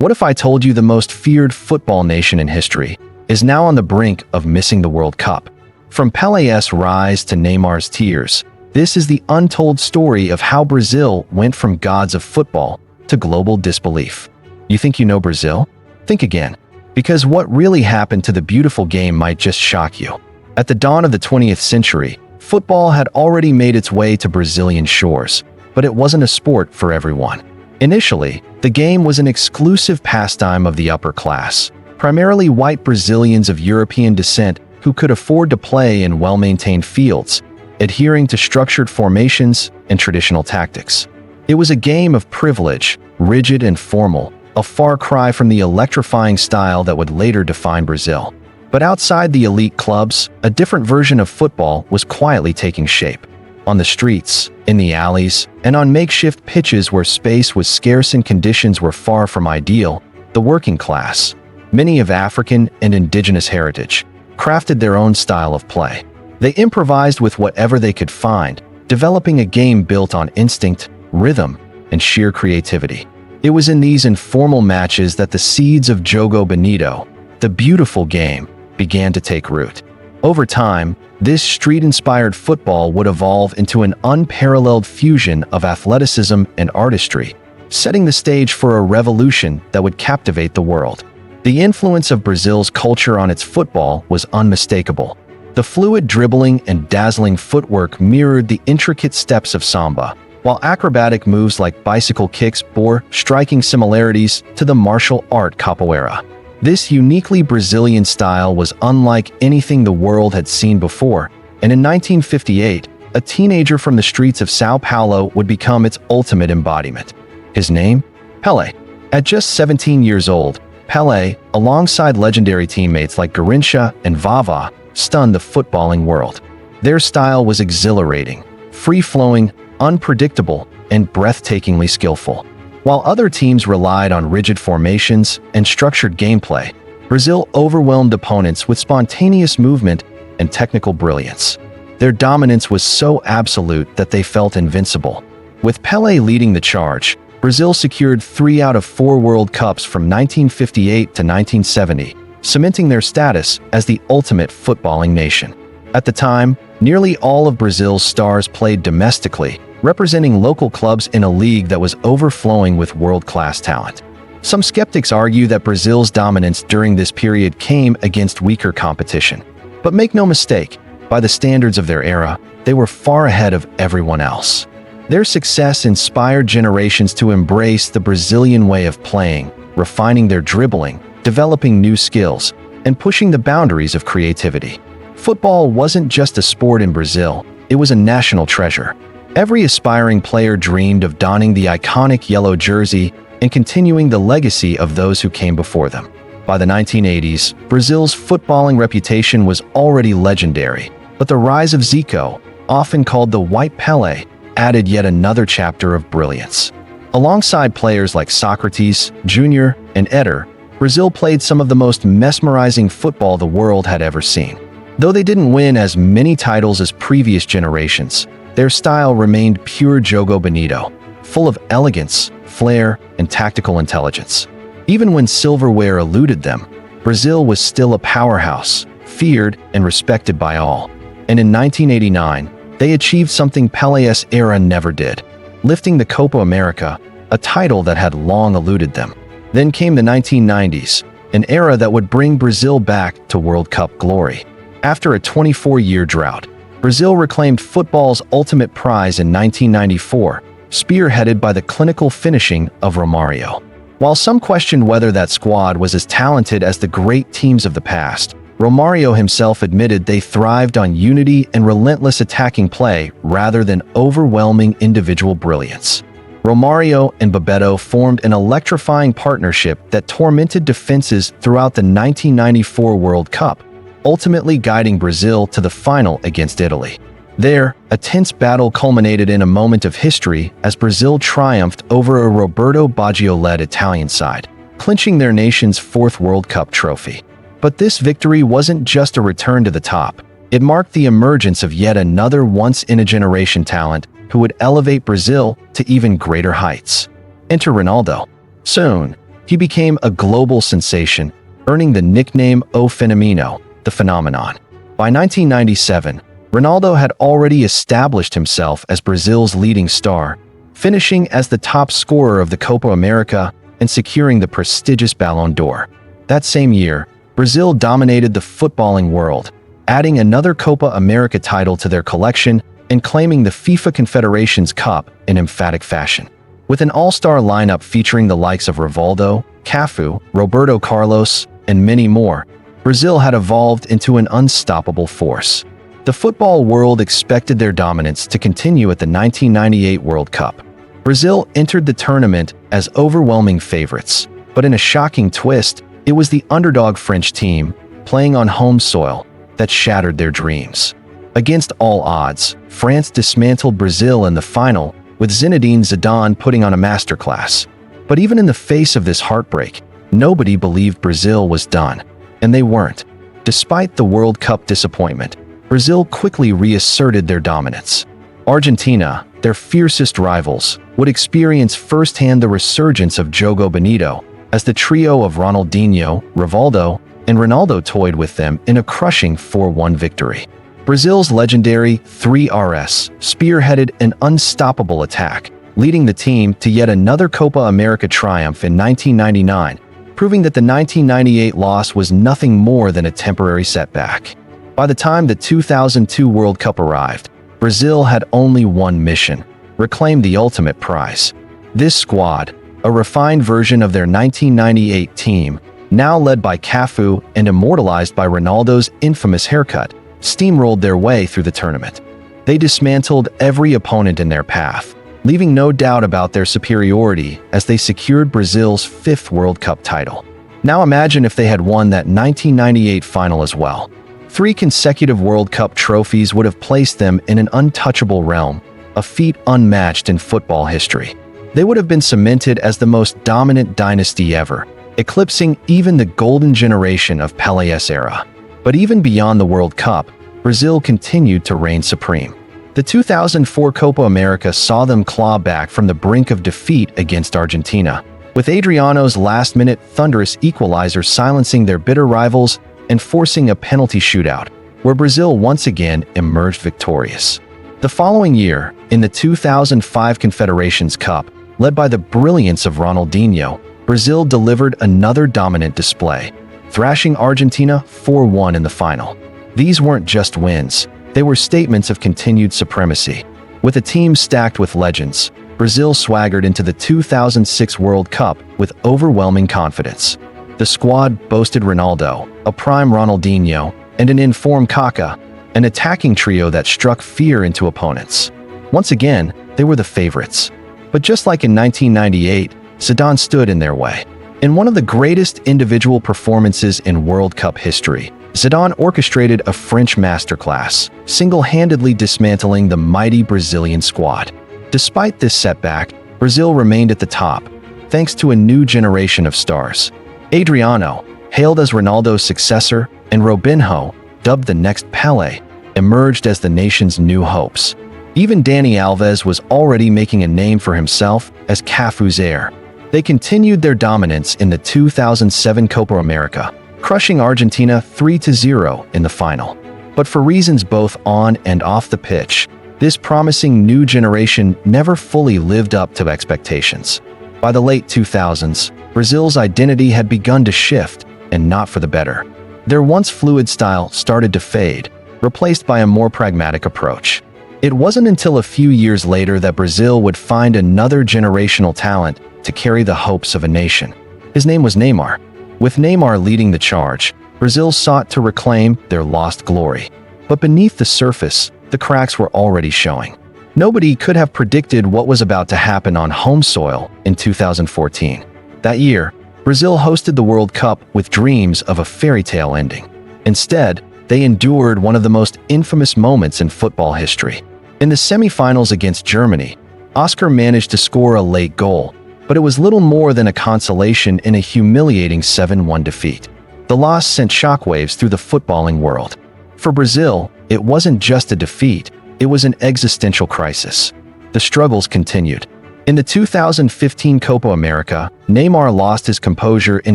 What if I told you the most feared football nation in history is now on the brink of missing the World Cup? From Pele's rise to Neymar's tears, this is the untold story of how Brazil went from gods of football to global disbelief. You think you know Brazil? Think again, because what really happened to the beautiful game might just shock you. At the dawn of the 20th century, football had already made its way to Brazilian shores, but it wasn't a sport for everyone. Initially, the game was an exclusive pastime of the upper class, primarily white Brazilians of European descent who could afford to play in well-maintained fields, adhering to structured formations and traditional tactics. It was a game of privilege, rigid and formal, a far cry from the electrifying style that would later define Brazil. But outside the elite clubs, a different version of football was quietly taking shape. On the streets, in the alleys, and on makeshift pitches where space was scarce and conditions were far from ideal, the working class, many of African and indigenous heritage, crafted their own style of play. They improvised with whatever they could find, developing a game built on instinct, rhythm, and sheer creativity. It was in these informal matches that the seeds of Jogo Bonito, the beautiful game, began to take root. Over time, this street-inspired football would evolve into an unparalleled fusion of athleticism and artistry, setting the stage for a revolution that would captivate the world. The influence of Brazil's culture on its football was unmistakable. The fluid dribbling and dazzling footwork mirrored the intricate steps of samba, while acrobatic moves like bicycle kicks bore striking similarities to the martial art capoeira. This uniquely Brazilian style was unlike anything the world had seen before, and in 1958, a teenager from the streets of São Paulo would become its ultimate embodiment. His name? Pele. At just 17 years old, Pele, alongside legendary teammates like Garrincha and Vava, stunned the footballing world. Their style was exhilarating, free-flowing, unpredictable, and breathtakingly skillful. While other teams relied on rigid formations and structured gameplay, Brazil overwhelmed opponents with spontaneous movement and technical brilliance. Their dominance was so absolute that they felt invincible. With Pele leading the charge, Brazil secured 3 out of 4 World Cups from 1958 to 1970, cementing their status as the ultimate footballing nation. At the time, nearly all of Brazil's stars played domestically, representing local clubs in a league that was overflowing with world-class talent. Some skeptics argue that Brazil's dominance during this period came against weaker competition. But make no mistake, by the standards of their era, they were far ahead of everyone else. Their success inspired generations to embrace the Brazilian way of playing, refining their dribbling, developing new skills, and pushing the boundaries of creativity. Football wasn't just a sport in Brazil, it was a national treasure. Every aspiring player dreamed of donning the iconic yellow jersey and continuing the legacy of those who came before them. By the 1980s, Brazil's footballing reputation was already legendary, but the rise of Zico, often called the White Pele, added yet another chapter of brilliance. Alongside players like Socrates, Jr., and Eder, Brazil played some of the most mesmerizing football the world had ever seen. Though they didn't win as many titles as previous generations, their style remained pure Jogo Bonito, full of elegance, flair, and tactical intelligence. Even when silverware eluded them, Brazil was still a powerhouse, feared and respected by all. And in 1989, they achieved something Pele's era never did, lifting the Copa America, a title that had long eluded them. Then came the 1990s, an era that would bring Brazil back to World Cup glory. After a 24-year drought, Brazil reclaimed football's ultimate prize in 1994, spearheaded by the clinical finishing of Romario. While some questioned whether that squad was as talented as the great teams of the past, Romario himself admitted they thrived on unity and relentless attacking play rather than overwhelming individual brilliance. Romario and Bebeto formed an electrifying partnership that tormented defenses throughout the 1994 World Cup, ultimately guiding Brazil to the final against Italy. There, a tense battle culminated in a moment of history as Brazil triumphed over a Roberto Baggio-led Italian side, clinching their nation's 4th World Cup trophy. But this victory wasn't just a return to the top. It marked the emergence of yet another once-in-a-generation talent who would elevate Brazil to even greater heights. Enter Ronaldo. Soon, He became a global sensation, earning the nickname O Fenomeno, the phenomenon. By 1997, Ronaldo had already established himself as Brazil's leading star, finishing as the top scorer of the Copa America and securing the prestigious Ballon d'Or. That same year, Brazil dominated the footballing world, adding another Copa America title to their collection and claiming the FIFA Confederations Cup in emphatic fashion. With an all-star lineup featuring the likes of Rivaldo, Cafu, Roberto Carlos, and many more, Brazil had evolved into an unstoppable force. The football world expected their dominance to continue at the 1998 World Cup. Brazil entered the tournament as overwhelming favorites, but in a shocking twist, it was the underdog French team, playing on home soil, that shattered their dreams. Against all odds, France dismantled Brazil in the final, with Zinedine Zidane putting on a masterclass. But even in the face of this heartbreak, nobody believed Brazil was done, and they weren't. Despite the World Cup disappointment, Brazil quickly reasserted their dominance. Argentina, their fiercest rivals, would experience firsthand the resurgence of Jogo Bonito, as the trio of Ronaldinho, Rivaldo, and Ronaldo toyed with them in a crushing 4-1 victory. Brazil's legendary 3RS spearheaded an unstoppable attack, leading the team to yet another Copa America triumph in 1999, proving that the 1998 loss was nothing more than a temporary setback. By the time the 2002 World Cup arrived, Brazil had only one mission: reclaim the ultimate prize. This squad, a refined version of their 1998 team, now led by Cafu and immortalized by Ronaldo's infamous haircut, steamrolled their way through the tournament. They dismantled every opponent in their path, leaving no doubt about their superiority as they secured Brazil's 5th World Cup title. Now imagine if they had won that 1998 final as well. 3 consecutive World Cup trophies would have placed them in an untouchable realm, a feat unmatched in football history. They would have been cemented as the most dominant dynasty ever, eclipsing even the golden generation of Pele's era. But even beyond the World Cup, Brazil continued to reign supreme. The 2004 Copa America saw them claw back from the brink of defeat against Argentina, with Adriano's last-minute thunderous equalizer silencing their bitter rivals and forcing a penalty shootout, where Brazil once again emerged victorious. The following year, in the 2005 Confederations Cup, led by the brilliance of Ronaldinho, Brazil delivered another dominant display, thrashing Argentina 4-1 in the final. These weren't just wins, they were statements of continued supremacy. With a team stacked with legends, Brazil swaggered into the 2006 World Cup with overwhelming confidence. The squad boasted Ronaldo, a prime Ronaldinho, and an informed Kaká, an attacking trio that struck fear into opponents. Once again, they were the favorites. But just like in 1998, Zidane stood in their way. In one of the greatest individual performances in World Cup history, Zidane orchestrated a French masterclass, single-handedly dismantling the mighty Brazilian squad. Despite this setback, Brazil remained at the top, thanks to a new generation of stars. Adriano, hailed as Ronaldo's successor, and Robinho, dubbed the next Pele, emerged as the nation's new hopes. Even Dani Alves was already making a name for himself as Cafu's heir. They continued their dominance in the 2007 Copa America, crushing Argentina 3-0 in the final. But for reasons both on and off the pitch, this promising new generation never fully lived up to expectations. By the late 2000s, Brazil's identity had begun to shift, and not for the better. Their once fluid style started to fade, replaced by a more pragmatic approach. It wasn't until a few years later that Brazil would find another generational talent to carry the hopes of a nation. His name was Neymar. With Neymar leading the charge, Brazil sought to reclaim their lost glory. But beneath the surface, the cracks were already showing. Nobody could have predicted what was about to happen on home soil in 2014. That year, Brazil hosted the World Cup with dreams of a fairy tale ending. Instead, they endured one of the most infamous moments in football history. In the semifinals against Germany, Oscar managed to score a late goal, but it was little more than a consolation in a humiliating 7-1 defeat. The loss sent shockwaves through the footballing world. For Brazil, it wasn't just a defeat, it was an existential crisis. The struggles continued. In the 2015 Copa America, Neymar lost his composure in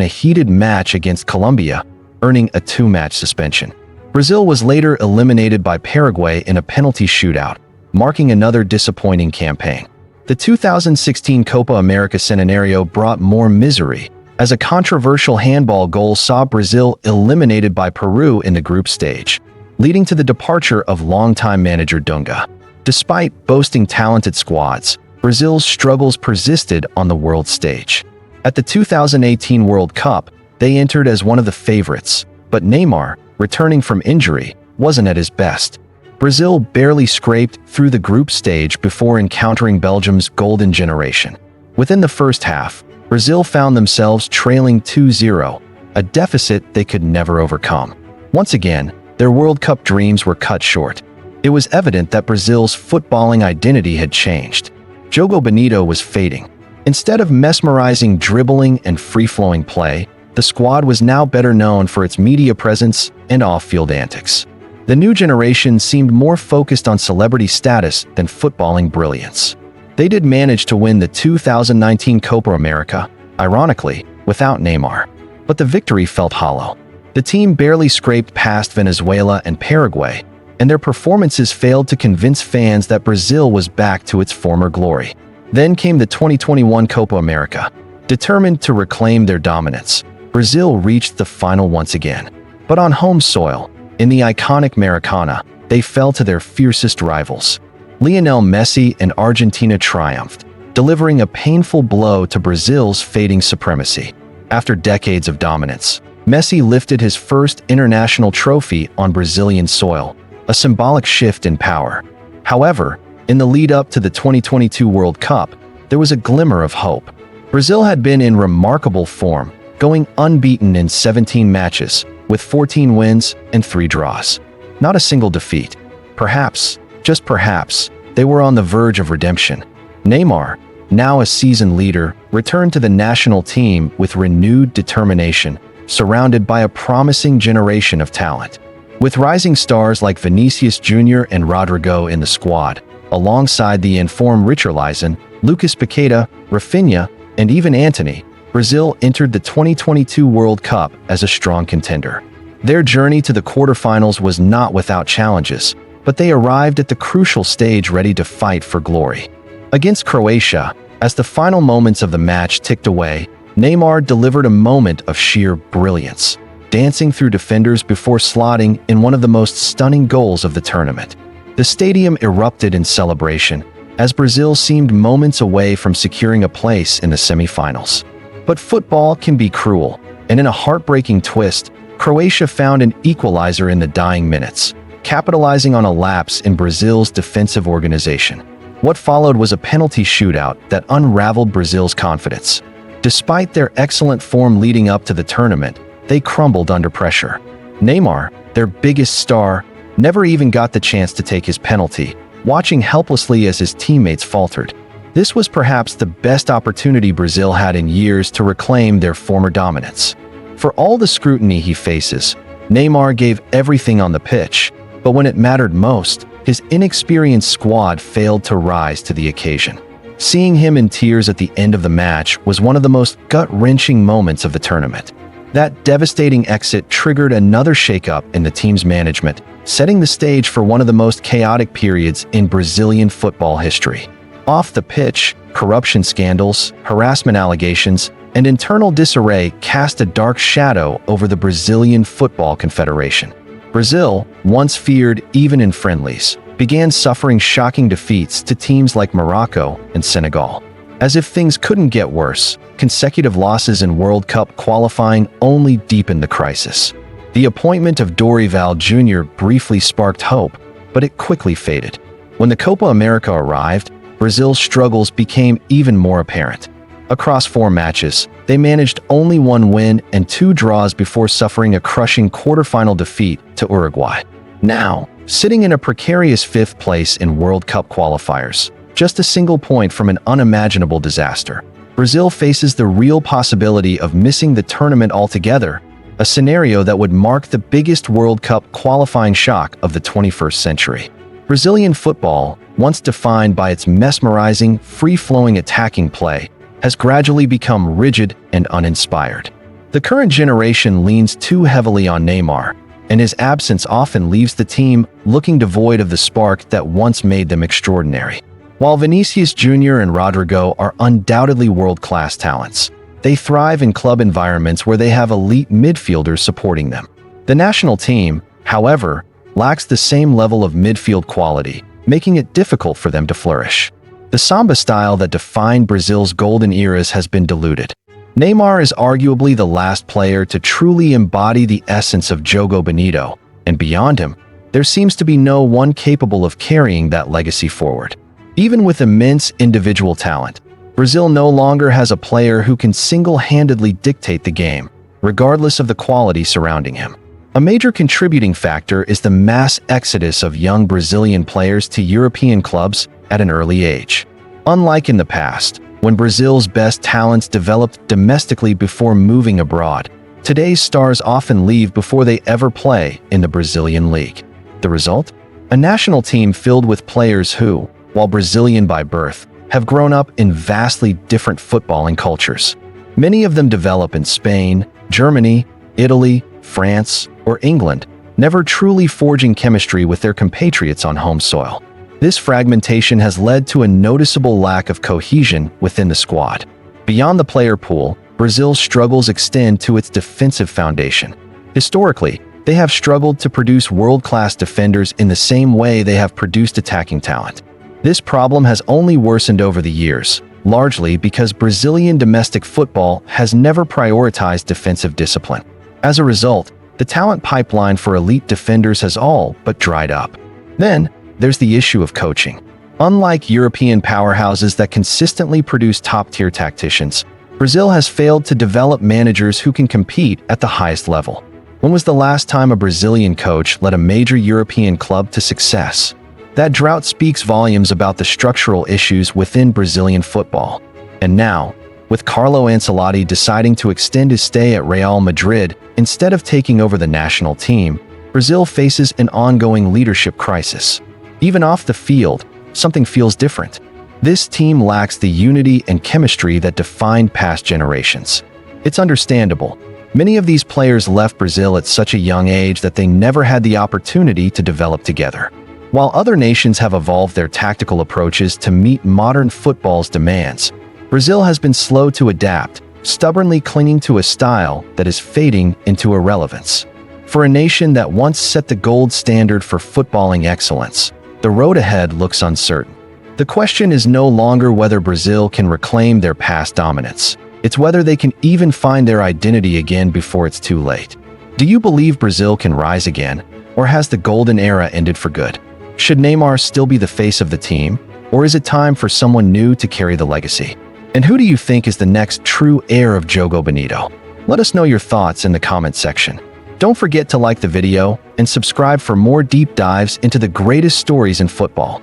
a heated match against Colombia, earning a 2-match suspension. Brazil was later eliminated by Paraguay in a penalty shootout, marking another disappointing campaign. The 2016 Copa America scenario brought more misery, as a controversial handball goal saw Brazil eliminated by Peru in the group stage, leading to the departure of longtime manager Dunga. Despite boasting talented squads, Brazil's struggles persisted on the world stage. At the 2018 World Cup, they entered as one of the favorites, but Neymar, returning from injury, wasn't at his best. Brazil barely scraped through the group stage before encountering Belgium's golden generation. Within the first half, Brazil found themselves trailing 2-0, a deficit they could never overcome. Once again, their World Cup dreams were cut short. It was evident that Brazil's footballing identity had changed. Jogo Bonito was fading. Instead of mesmerizing dribbling and free-flowing play, the squad was now better known for its media presence and off-field antics. The new generation seemed more focused on celebrity status than footballing brilliance. They did manage to win the 2019 Copa America, ironically, without Neymar. But the victory felt hollow. The team barely scraped past Venezuela and Paraguay, and their performances failed to convince fans that Brazil was back to its former glory. Then came the 2021 Copa America. Determined to reclaim their dominance, Brazil reached the final once again. But on home soil, in the iconic Maracanã, they fell to their fiercest rivals. Lionel Messi and Argentina triumphed, delivering a painful blow to Brazil's fading supremacy. After decades of dominance, Messi lifted his first international trophy on Brazilian soil, a symbolic shift in power. However, in the lead-up to the 2022 World Cup, there was a glimmer of hope. Brazil had been in remarkable form, going unbeaten in 17 matches, with 14 wins and 3 draws. Not a single defeat. Perhaps, just perhaps, they were on the verge of redemption. Neymar, now a seasoned leader, returned to the national team with renewed determination, surrounded by a promising generation of talent. With rising stars like Vinicius Jr. and Rodrigo in the squad, alongside the informed Richarlison, Lucas Paqueta, Rafinha, and even Antony, Brazil entered the 2022 World Cup as a strong contender. Their journey to the quarterfinals was not without challenges, but they arrived at the crucial stage ready to fight for glory. Against Croatia, as the final moments of the match ticked away, Neymar delivered a moment of sheer brilliance, dancing through defenders before slotting in one of the most stunning goals of the tournament. The stadium erupted in celebration, as Brazil seemed moments away from securing a place in the semifinals. But football can be cruel, and in a heartbreaking twist, Croatia found an equalizer in the dying minutes, capitalizing on a lapse in Brazil's defensive organization. What followed was a penalty shootout that unraveled Brazil's confidence. Despite their excellent form leading up to the tournament, they crumbled under pressure. Neymar, their biggest star, never even got the chance to take his penalty, watching helplessly as his teammates faltered. This was perhaps the best opportunity Brazil had in years to reclaim their former dominance. For all the scrutiny he faces, Neymar gave everything on the pitch, but when it mattered most, his inexperienced squad failed to rise to the occasion. Seeing him in tears at the end of the match was one of the most gut-wrenching moments of the tournament. That devastating exit triggered another shakeup in the team's management, setting the stage for one of the most chaotic periods in Brazilian football history. Off the pitch, corruption scandals, harassment allegations, and internal disarray cast a dark shadow over the Brazilian Football Confederation. Brazil, once feared even in friendlies, began suffering shocking defeats to teams like Morocco and Senegal. As if things couldn't get worse, consecutive losses in World Cup qualifying only deepened the crisis. The appointment of Dorival Jr. briefly sparked hope, but it quickly faded. When the Copa America arrived, Brazil's struggles became even more apparent. Across 4 matches, they managed only 1 win and 2 draws before suffering a crushing quarterfinal defeat to Uruguay. Now, sitting in a precarious 5th place in World Cup qualifiers, just a single point from an unimaginable disaster, Brazil faces the real possibility of missing the tournament altogether, a scenario that would mark the biggest World Cup qualifying shock of the 21st century. Brazilian football, once defined by its mesmerizing, free-flowing attacking play, has gradually become rigid and uninspired. The current generation leans too heavily on Neymar, and his absence often leaves the team looking devoid of the spark that once made them extraordinary. While Vinicius Jr. and Rodrigo are undoubtedly world-class talents, they thrive in club environments where they have elite midfielders supporting them. The national team, however, lacks the same level of midfield quality, making it difficult for them to flourish. The samba style that defined Brazil's golden eras has been diluted. Neymar is arguably the last player to truly embody the essence of Jogo Bonito, and beyond him, there seems to be no one capable of carrying that legacy forward. Even with immense individual talent, Brazil no longer has a player who can single-handedly dictate the game, regardless of the quality surrounding him. A major contributing factor is the mass exodus of young Brazilian players to European clubs at an early age. Unlike in the past, when Brazil's best talents developed domestically before moving abroad, today's stars often leave before they ever play in the Brazilian league. The result? A national team filled with players who, while Brazilian by birth, have grown up in vastly different footballing cultures. Many of them develop in Spain, Germany, Italy, France, or England, never truly forging chemistry with their compatriots on home soil. This fragmentation has led to a noticeable lack of cohesion within the squad. Beyond the player pool, Brazil's struggles extend to its defensive foundation. Historically, they have struggled to produce world-class defenders in the same way they have produced attacking talent. This problem has only worsened over the years, largely because Brazilian domestic football has never prioritized defensive discipline. As a result, the talent pipeline for elite defenders has all but dried up. Then, there's the issue of coaching. Unlike European powerhouses that consistently produce top-tier tacticians, Brazil has failed to develop managers who can compete at the highest level. When was the last time a Brazilian coach led a major European club to success? That drought speaks volumes about the structural issues within Brazilian football. And now, with Carlo Ancelotti deciding to extend his stay at Real Madrid instead of taking over the national team, Brazil faces an ongoing leadership crisis. Even off the field, something feels different. This team lacks the unity and chemistry that defined past generations. It's understandable. Many of these players left Brazil at such a young age that they never had the opportunity to develop together. While other nations have evolved their tactical approaches to meet modern football's demands, Brazil has been slow to adapt, stubbornly clinging to a style that is fading into irrelevance. For a nation that once set the gold standard for footballing excellence, the road ahead looks uncertain. The question is no longer whether Brazil can reclaim their past dominance. It's whether they can even find their identity again before it's too late. Do you believe Brazil can rise again, or has the golden era ended for good? Should Neymar still be the face of the team, or is it time for someone new to carry the legacy? And who do you think is the next true heir of Jogo Bonito? Let us know your thoughts in the comment section. Don't forget to like the video and subscribe for more deep dives into the greatest stories in football.